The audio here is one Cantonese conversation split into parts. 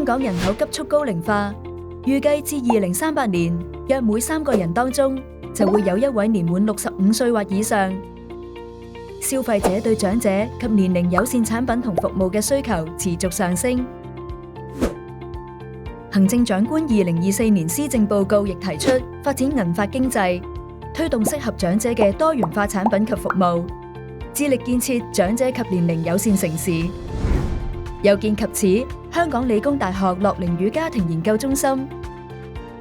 港人口急速高齡化，預計至2038年，約每3個人當中就會有一位年滿65歲或以上。消費者對長者及年齡友善產品同服務嘅需求持續上升。行政長官2024年施政報告亦提出發展銀髮經濟，推動適合長者嘅多元化產品及服務，致力建設長者及年齡友善城市。有見及此，香港理工大學樂齡與家庭研究中心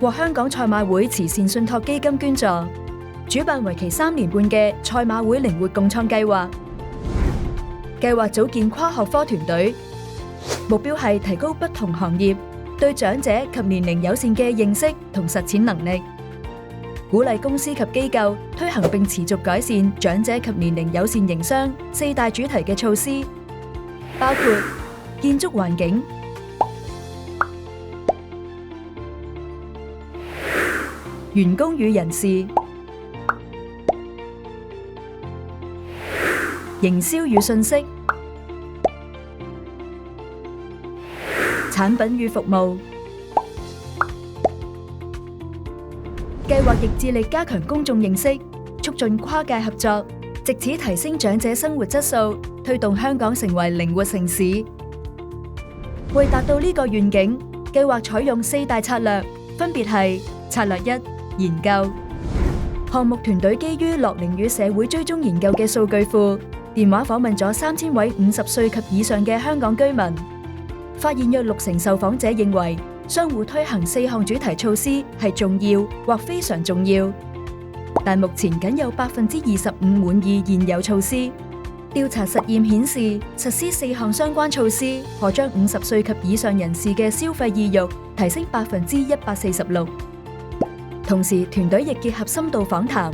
獲香港賽馬會慈善信託基金捐助，主辦為期3年半嘅賽馬會靈活共創計劃。計劃組建跨學科團隊，目標係提高不同行業對長者及年齡友善嘅認識同實踐能力，鼓勵公司及機構推行並持續改善長者及年齡友善營商4大主題嘅措施，包括建築環境、員工與人事、營銷與信息、產品與服務。計劃亦致力加強公眾認識，促進跨界合作，藉此提升長者生活質素，推動香港成為靈活城市。為達到呢個願景，計劃採用4大策略，分別係策略1：研究。項目團隊基於樂齡與社會追蹤研究嘅數據庫，電話訪問咗3000位50歲及以上嘅香港居民，發現約60%受訪者認為相互推行4項主題措施係重要或非常重要，但目前僅有25%滿意現有措施。調查實驗顯示，實施4項相關措施，可將50歲及以上人士嘅消費意欲提升146%。同時，團隊亦結合深度訪談，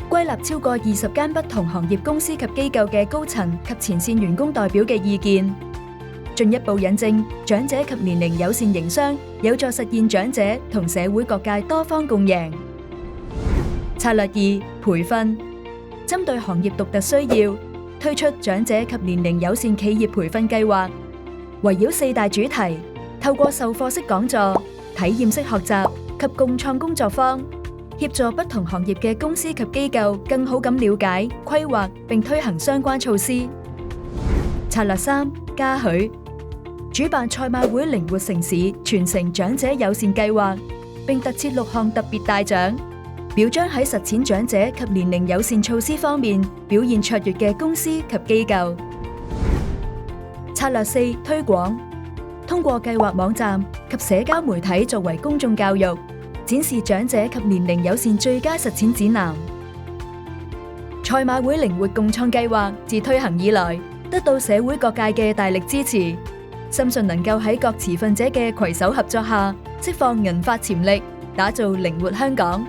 歸納超過20間不同行業公司及機構嘅高層及前線員工代表嘅意見，進一步引證長者及年齡友善營商有助實現長者同社會各界多方共贏。策略2：培訓。針對行業獨特需要，推出長者及年齡友善企業培訓計劃，圍繞4大主題，透過授課式講座、體驗式學習及共創工作坊，協助不同行業嘅公司及機構更好咁了解、規劃並推行相關措施。策略3：嘉許。主辦賽馬會靈活城市傳承長者友善計劃，並特設6項特別大獎，表彰喺實踐長者及年齡友善措施方面表現卓越嘅公司及機構。策略4：推廣。通過計劃網站及社交媒體作為公眾教育，展示長者及年齡友善最佳實踐指南。賽馬會靈活共創計劃自推行以來，得到社會各界嘅大力支持，深信能夠喺各持份者嘅攜手合作下，釋放銀髮潛力，打造靈活香港。